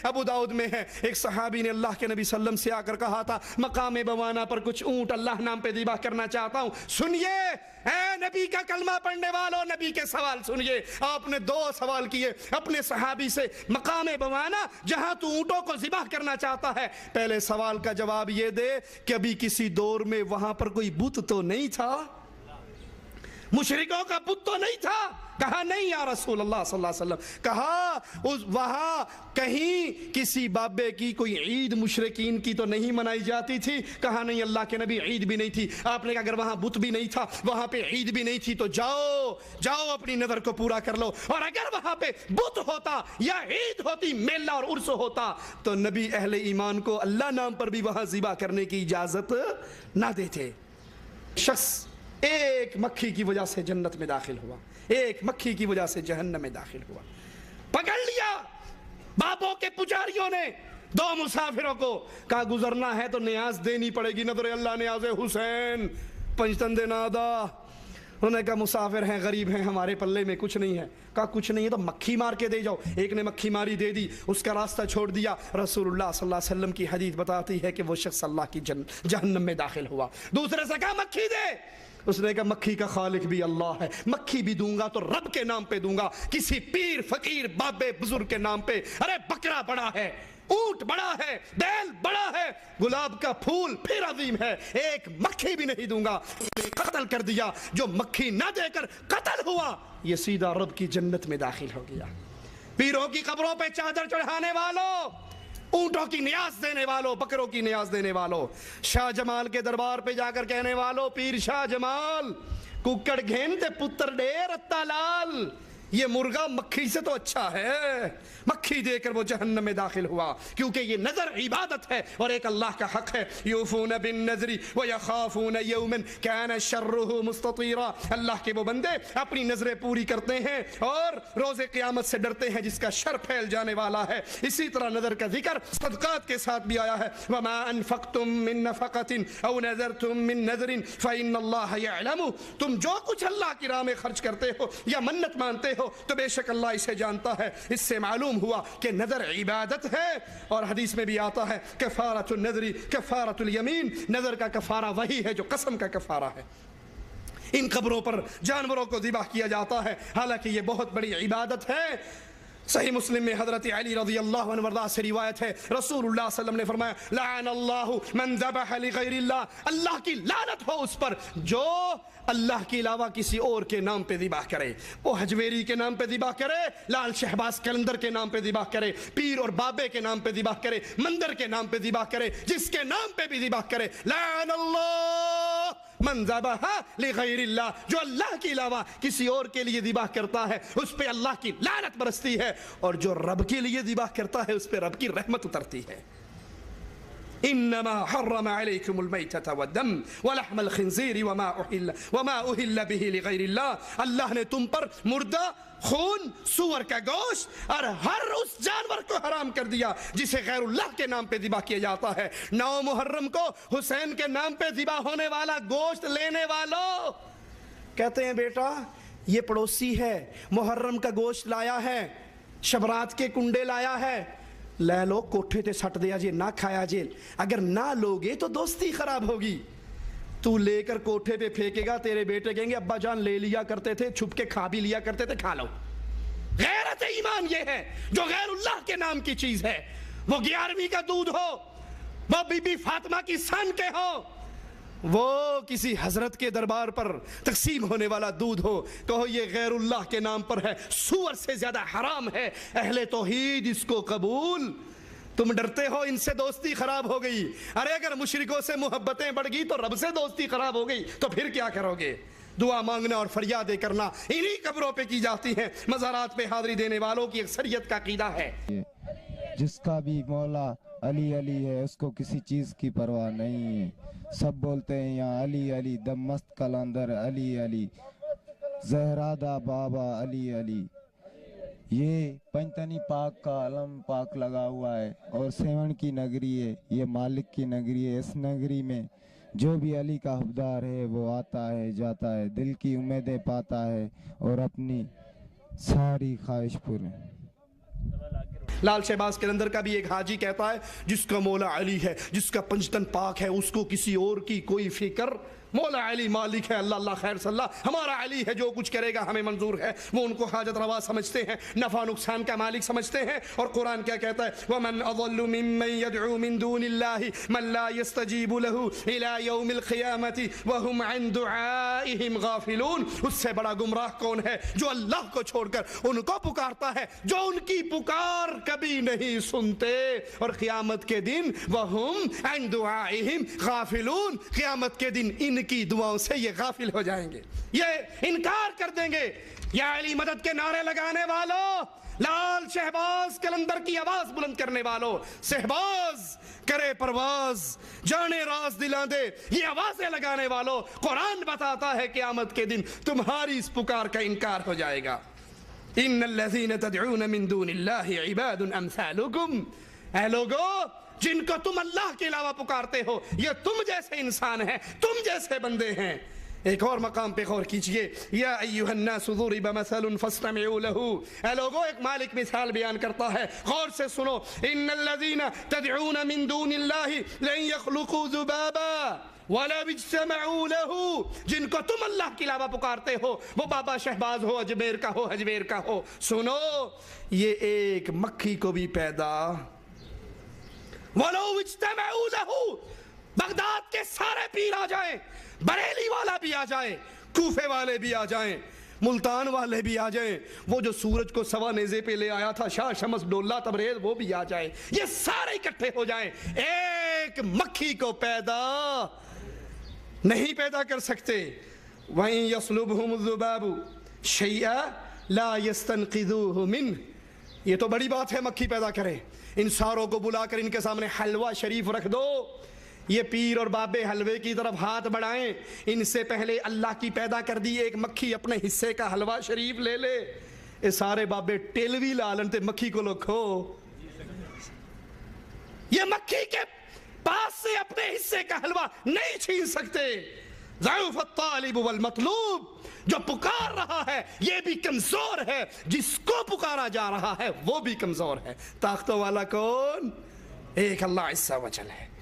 ابو داؤد میں ہے، ایک صحابی نے اللہ کے نبی صلی اللہ علیہ وسلم سے آ کر کہا تھا مقام بوانا پر کچھ اونٹ اللہ نام پہ ذبح کرنا چاہتا ہوں، سنیے اے نبی کا کلمہ پڑھنے والوں، نبی کے سوال سنیے۔ آپ نے 2 سوال کیے اپنے صحابی سے، مقام بوانا جہاں تو اونٹوں کو ذبح کرنا چاہتا ہے، پہلے سوال کا جواب یہ دے کہ ابھی کسی دور میں وہاں پر کوئی بت تو نہیں تھا، مشرکوں کا بت تو نہیں تھا؟ کہا نہیں یا رسول اللہ صلی اللہ علیہ وسلم۔ کہا وہاں کہیں کسی بابے کی کوئی عید مشرکین کی تو نہیں منائی جاتی تھی؟ کہا نہیں اللہ کے نبی، عید بھی نہیں تھی۔ آپ نے کہا اگر وہاں بت بھی نہیں تھا، وہاں پہ عید بھی نہیں تھی، تو جاؤ اپنی نظر کو پورا کر لو، اور اگر وہاں پہ بت ہوتا یا عید ہوتی، میلہ اور عرس ہوتا، تو نبی اہل ایمان کو اللہ نام پر بھی وہاں ذبح کرنے کی اجازت نہ دیتے۔ شخص ایک مکھی کی وجہ سے جنت میں داخل ہوا، ایک مکھی کی وجہ سے جہنم میں داخل ہوا۔ پکڑ لیا بابوں کے پجاریوں نے 2 مسافروں کو، کہا گزرنا ہے تو نیاز دینی پڑے گی، نظر اللہ نیاز حسین پنجتند نادا۔ انہوں نے کہا مسافر ہیں، غریب ہیں، ہمارے پلے میں کچھ نہیں ہے۔ کہا کچھ نہیں ہے تو مکھی مار کے دے جاؤ۔ ایک نے مکھی ماری، دے دی، اس کا راستہ چھوڑ دیا۔ رسول اللہ صلی اللہ علیہ وسلم کی حدیث بتاتی ہے کہ وہ شخص اللہ کی جہنم میں داخل ہوا۔ دوسرے سے کہا مکھی دے، اس نے کہا مکھی کا خالق بھی اللہ ہے، مکھی بھی دوں گا تو رب کے نام پہ دوں گا، کسی پیر فقیر بابے بزرگ کے نام پہ۔ ارے بکرا بڑا ہے، اونٹ بڑا ہے، بیل بڑا ہے، گلاب کا پھول پھر عظیم ہے، ایک مکھی بھی نہیں دوں گا۔ قتل کر دیا، جو مکھی نہ دے کر قتل ہوا یہ سیدھا رب کی جنت میں داخل ہو گیا۔ پیروں کی قبروں پہ چادر چڑھانے والوں، اونٹوں کی نیاز دینے والوں، بکروں کی نیاز دینے والوں، شاہ جمال کے دربار پہ جا کر کہنے والوں پیر شاہ جمال ککڑ گھینتے پتر ڈیر اتا لال، یہ مرغا مکھی سے تو اچھا ہے۔ مکھی دے کر وہ جہنم میں داخل ہوا، کیونکہ یہ نظر عبادت ہے اور ایک اللہ کا حق ہے۔ یوفون بالنذر ویخافون یوما کان شرہ مستطیرا، اللہ کے وہ بندے اپنی نظریں پوری کرتے ہیں اور روز قیامت سے ڈرتے ہیں جس کا شر پھیل جانے والا ہے۔ اسی طرح نظر کا ذکر صدقات کے ساتھ بھی آیا ہے، وما انفقتم من نفقۃ او نذرتم من نذر فإن اللہ یعلم، تم جو کچھ اللہ کی راہ میں خرچ کرتے ہو یا منت مانتے ہو تو بے شک اللہ اسے جانتا ہے۔ اس سے معلوم ہوا کہ نظر عبادت ہے، اور حدیث میں بھی آتا ہے کفارۃ النذر کفارۃ الیمین، نظر کا کفارہ وہی ہے جو قسم کا کفارہ ہے۔ ان قبروں پر جانوروں کو ذبح کیا جاتا ہے، حالانکہ یہ بہت بڑی عبادت ہے۔ صحیح مسلم میں حضرت علی رضی اللہ عنہ وارضاہ سے روایت ہے، رسول اللہ صلی اللہ علیہ وسلم نے فرمایا لعن اللہ من ذبح لغیر اللہ، اللہ کی لعنت ہو اس پر جو اللہ کے علاوہ کسی اور کے نام پہ ذبح کرے، وہ حجویری کے نام پہ ذبح کرے، لال شہباز کلندر کے نام پہ ذبح کرے، پیر اور بابے کے نام پہ ذبح کرے، مندر کے نام پہ ذبح کرے، جس کے نام پہ بھی ذبح کرے، لعن اللہ من ذبح لغیر اللہ، جو اللہ کے علاوہ کسی اور کے لیے ذبح کرتا ہے اس پہ اللہ کی لعنت برستی ہے، اور جو رب کے لیے ذبح کرتا ہے اس پہ رب کی رحمت اترتی ہے۔ انما حرم علیکم المیتۃ والدم ولحم الخنزیر وما اہل به لغیر اللہ، اللہ نے تم پر مردہ، خون، سور کا گوشت اور ہر اس جانور کو حرام کر دیا جسے غیر اللہ کے نام پہ ذبح کیا جاتا ہے۔ 9 محرم کو حسین کے نام پہ ذبح ہونے والا گوشت لینے والوں کہتے ہیں بیٹا یہ پڑوسی ہے، محرم کا گوشت لایا ہے، شبرات کے کنڈے لایا ہے، لے لو کوٹھے تے سٹ دیا جے، نہ کھایا جے، اگر نہ لوگے تو دوستی خراب ہوگی۔ تو لے کر کوٹھے پہ پھینکے گا، تیرے بیٹے کہیں گے ابا جان لے لیا کرتے تھے، چھپ کے کھا بھی لیا کرتے تھے، کھا لو۔ غیرت ایمان یہ ہے جو غیر اللہ کے نام کی چیز ہے، وہ 11ویں کا دودھ ہو، وہ بی بی فاطمہ کی سن کے ہو، وہ کسی حضرت کے دربار پر تقسیم ہونے والا دودھ ہو، کہو یہ غیر اللہ کے نام پر ہے، سور سے زیادہ حرام ہے، اہل توحید اس کو قبول۔ تم ڈرتے ہو ان سے دوستی خراب ہو گئی، ارے اگر مشرکوں سے محبتیں بڑھ گئی تو رب سے دوستی خراب ہو گئی تو پھر کیا کرو گے؟ دعا مانگنا اور فریادیں کرنا انہی قبروں پہ کی جاتی ہیں۔ مزارات پہ حاضری دینے والوں کی اکثریت کا عقیدہ ہے جس کا بھی مولا علی علی ہے اس کو کسی چیز کی پرواہ نہیں ہے، سب بولتے ہیں یہاں علی علی، دم مست کلندر علی علی، زہرادہ بابا علی علی۔ یہ پنجتنی پاک کا علم پاک لگا ہوا ہے اور سیون کی نگری ہے، یہ مالک کی نگری ہے۔ اس نگری میں جو بھی علی کا حبدار ہے وہ آتا ہے جاتا ہے، دل کی امیدیں پاتا ہے اور اپنی ساری خواہش پورے۔ لال شہباز قلندر کا بھی ایک حاجی کہتا ہے جس کا مولا علی ہے، جس کا پنجتن پاک ہے، اس کو کسی اور کی کوئی فکر، مولا علی مالک ہے، اللہ اللہ خیر صلی اللہ، ہمارا علی ہے، جو کچھ کرے گا ہمیں منظور ہے۔ وہ ان کو حاجت روا سمجھتے ہیں، نفع نقصان کا مالک سمجھتے ہیں۔ اور قرآن کیا کہتا ہے؟ وَمَنْ أَضَلُّ مِمَّنْ يَدْعُو مِن دُونِ اللَّهِ مَنْ لَا يَسْتَجِيبُ لَهُ إِلَى يَوْمِ الْقِيَامَةِ وَهُمْ عَنْ دُعَائِهِمْ غَافِلُونَ۔ اس سے بڑا گمراہ کون ہے؟ جو اللہ کو چھوڑ کر ان کو پکارتا ہے، جو ان کی پکار کبھی نہیں سنتے، اور قیامت کے دن وَهُمْ عَنْ دُعَائِهِمْ غَافِلُونَ، قیامت کے دن ان کی دعاؤں سے یہ غافل ہو جائیں گے، یہ انکار کر دیں گے۔ یا علی مدد کے نعرے لگانے والوں، لال شہباز قلندر کی آواز بلند کرنے والوں، شہباز کرے پرواز جانے راز دلا دے، یہ آوازیں لگانے والوں، قرآن بتاتا ہے قیامت کے دن تمہاری اس پکار کا انکار ہو جائے گا۔ ان الذین تدعون من دون اللہ عباد امثالکم، اے لوگو جن کو تم اللہ کے علاوہ پکارتے ہو یہ تم جیسے انسان ہیں، تم جیسے بندے ہیں۔ ایک اور مقام پہ غور کیجئے، یا ایھا الناس ضرب مثل فاستمعوا له، اے لوگو ایک مالک مثال بیان کرتا ہے، غور سے سنو۔ ان الذین تدعون من دون اللہ لن يخلقوا ذبابا وَلَوِ اجْتَمَعُوا لَهُ، جن کو تم اللہ کے علاوہ پکارتے ہو، وہ بابا شہباز ہو، اجمیر کا ہو، اجمیر کا ہو، سنو یہ ایک مکھی کو بھی پیدا وَلَوْ اجْتَمَعُوا لَهُ، بغداد کے سارے پیر آ جائیں، بریلی والا بھی آ جائے، کوفے والے بھی آ جائیں، ملتان والے بھی آ جائیں، وہ جو سورج کو سوا نیزے پہ لے آیا تھا شاہ شمس ڈولہ تبریز، وہ بھی آ جائے، یہ سارے اکٹھے ہو جائیں، ایک مکھی کو پیدا نہیں پیدا کر سکتے۔ وَإِن يَسْلُبْهُمُ الذُّبَابُ شَيْئًا لَا يَسْتَنْقِذُوهُ مِنْهُ، یہ تو بڑی بات ہے مکھی پیدا کرے، ان ساروں کو بلا کر ان کے سامنے حلوہ شریف رکھ دو، یہ پیر اور بابے حلوے کی طرف ہاتھ بڑھائیں، ان سے پہلے اللہ کی پیدا کر دی ایک مکھی اپنے حصے کا حلوہ شریف لے لے، یہ سارے بابے ٹیلوی لالن تے مکھی کو لکھو، یہ مکھی کے پاس سے اپنے حصے کا حلوہ نہیں چھین سکتے۔ ضعف الطالب والمطلوب، جو پکار رہا ہے یہ بھی کمزور ہے، جس کو پکارا جا رہا ہے وہ بھی کمزور ہے۔ طاقتوں والا کون؟ ایک اللہ عز و جل ہے۔